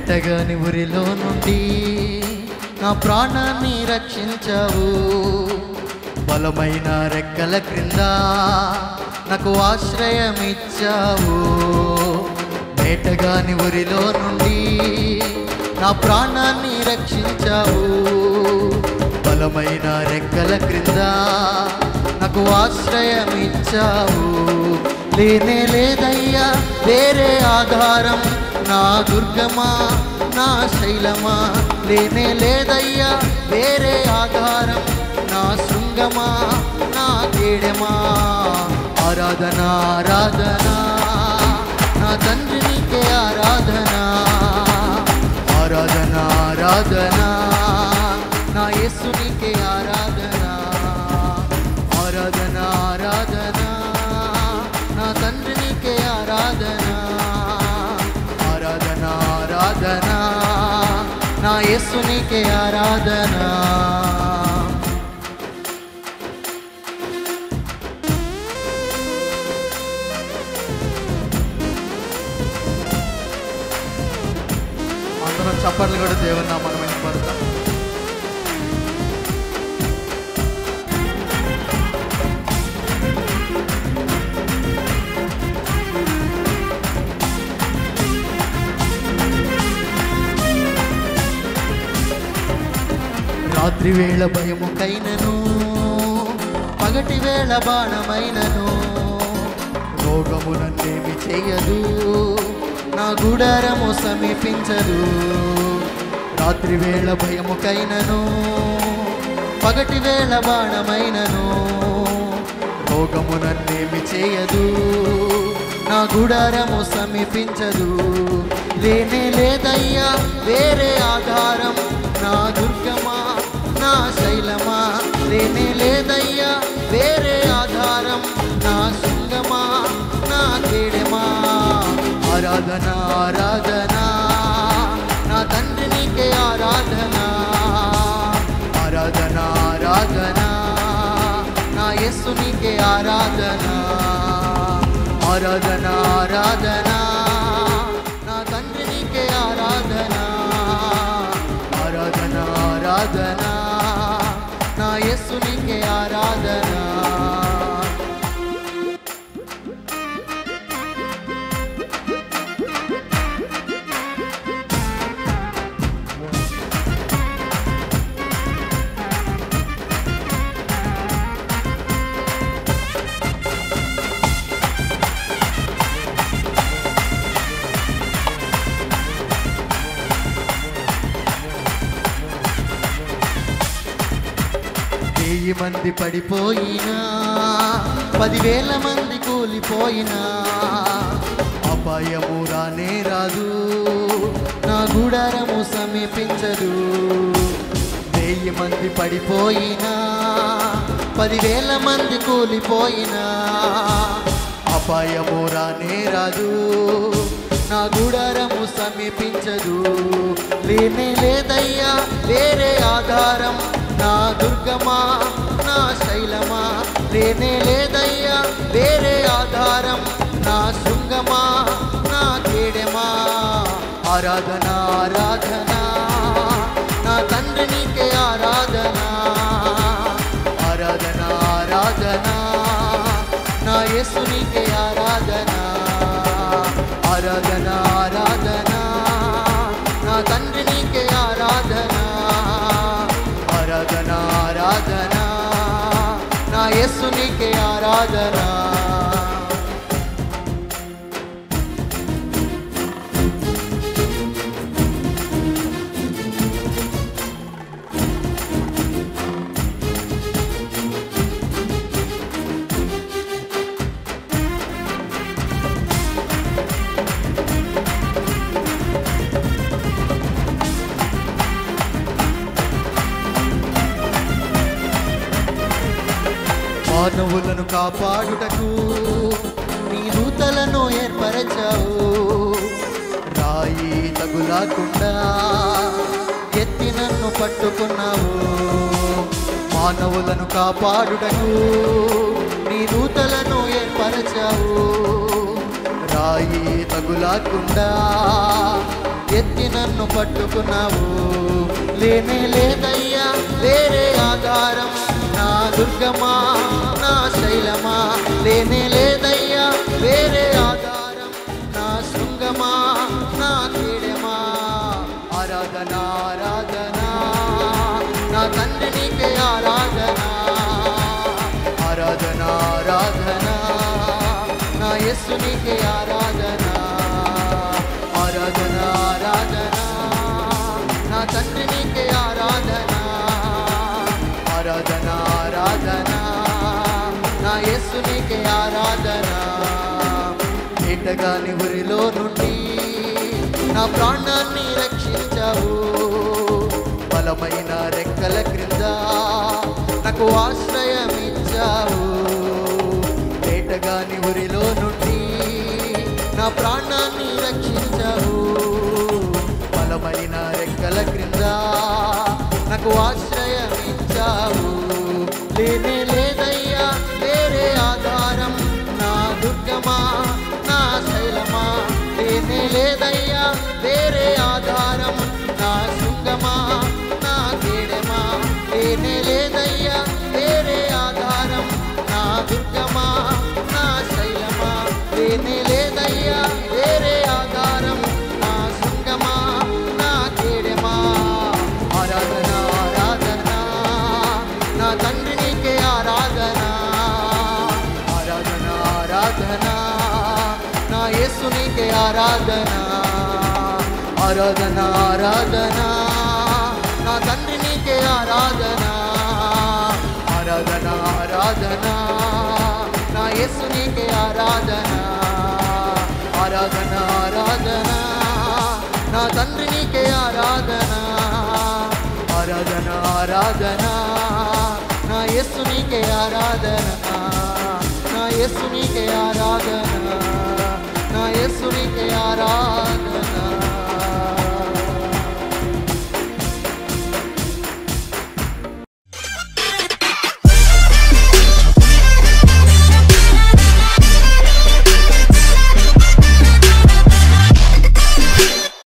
వేటగాని ఊరిలో నుండి నా ప్రాణాన్ని రక్షించావు. బలమైన రెక్కల క్రింద నాకు ఆశ్రయం ఇచ్చావు. వేటగాని ఊరిలో నుండి నా ప్రాణాన్ని రక్షించావు. బలమైన రెక్కల క్రింద నాకు ఆశ్రయం ఇచ్చావు. లేనే లేదయ్యా వేరే ఆధారం, నా దుర్గమా నా శైలమా. లేనే లేదయ్యా వేరే ఆధారం, నా శృంగమా నా కేడమా. ఆరాధన ఆరాధన నా తండ్రి నీకే ఆరాధన. ఆరాధన ఆరాధన నా యేసు నీకే ఆరాధన. ఆరాధన ఆరాధన నా తండ్రి నీకే ఆరాధన. ఆరాధన ఆరాధన నా యేసు నీకే ఆరాధన. అందరం చప్పట్లు కూడా దేవుని నామమున మహిమపడతాం. రాత్రి వేళ భయముకైనను, పగటి వేళ బాణమైనను, రోగము నన్నేమి చేయదు, నా గుడారము సమీపించదు. రాత్రి వేళ భయముకైనను, పగటి వేళ బాణమైనను, రోగము నన్నేమి చేయదు, నా గుడారము సమీపించదు. లేనే లేదయ్యా వేరే ఆధారం, నా దుర్గమా నా శైలమా. లేనే లేదయ్యా వేరే ఆధారం, నా శృంగమా నా కేడమా. ఆరాధన ఆరాధన నా తండ్రి నీకే ఆరాధన. ఆరాధన ఆరాధన నా యేసు నీకే ఆరాధన. ఆరాధన ఆరాధన నా తండ్రి నీకే ఆరాధన. ఆరాధన ఆరాధన నా యేసు నీకే ఆరాధన. మంది పడిపోయినా, 10,000 మంది కూలిపోయినా, అపాయము రానే రాదు, నా గుడారము సమీపించదు. 1000 మంది పడిపోయినా, 10,000 మంది కూలిపోయినా, అపాయము రానే రాదు, నా గుడారము సమీపించదు. లేనే లేదయ్యా వేరే ఆధారం, నా దుర్గమా నా శైలమా. లేనే లేదయ్యా వేరే ఆధారం, నా శృంగమా నా కేడమా. ఆరాధన ఆరాధన నా తండ్రి నీకే ఆరాధన. ఆరాధన ఆరాధన నా యేసు నీకే ఆరాధన. ఆరాధన ఆరాధన నా తండ్రి నీకే ఆరాధన. ఆరాధన ఆరాధన నా యేసు నీకే ఆరాధన. మానవులను కాపాడుటకు నీ దూతలను ఏర్పరచావు. రాయి తగులకుండా ఎత్తి నన్ను పట్టుకున్నావు. మానవులను కాపాడుటకు నీ దూతలను ఏర్పరచావు. రాయి తగులకుండా ఎత్తి నన్ను నన్ను పట్టుకున్నావు. లేనే లేదయ్యా వేరే ఆధారం, నా దుర్గమా నా శైలమా. లేనే లేదయ్యా వేరే ఆధారం, నా శృంగమా నా కీడమా. ఆరాధన ఆరాధన నా తండ్రి నీకే ఆరాధన. ఆరాధన ఆరాధన నా యేసు నీకే ఆరాధన. ఆరాధన ఆరాధన నా తండ్రి నీకే ఆరాధన. ఆరాధన ఆరాధన నా యేసు నీకే ఆరాధన. ఏటగాని ఊరిలో నుండి నా ప్రాణాన్ని రక్షించావు. బలమైన రెక్కల క్రింద నాకు ఆశ్రయం ఇచ్చావు. ఏటగాని ఊరిలో నుండి నా ప్రాణాన్ని రక్షించావు. బలమైన రెక్కల క్రింద నాకు ఆశ్రయం ఇచ్చావు. లేనే లేదయ్యా వేరే ఆధారం, నా దుర్గమా నా శైలమా. లేనే లేదయ్యా వేరే ఆధారం, నా శృంగమా నా కీడమా. లేనే లేదయ్యా వేరే ఆధారం, నా దుర్గమా నా శైలమా. లేనే లేదయ్యా వేరే ఆధారం, నా శృంగమా నా కీడమా. ఆరాధన ఆరాధన నా తండ్రి నీకే ఆరాధన. ఆరాధన ఆరాధన నా యేసు నీకే ఆరాధన. ఆరాధన ఆరాధన నా తండ్రి నీకే ఆరాధన. ఆరాధన ఆరాధన నా యేసు నీకే ఆరాధన. ఆరాధన ఆరాధన నా తండ్రి నీకే ఆరాధన. ఆరాధన ఆరాధన నా యేసు నీకే ఆరాధన. నా యేసు నీకే ఆరాధన. నా యేసు నీకే ఆరాధన.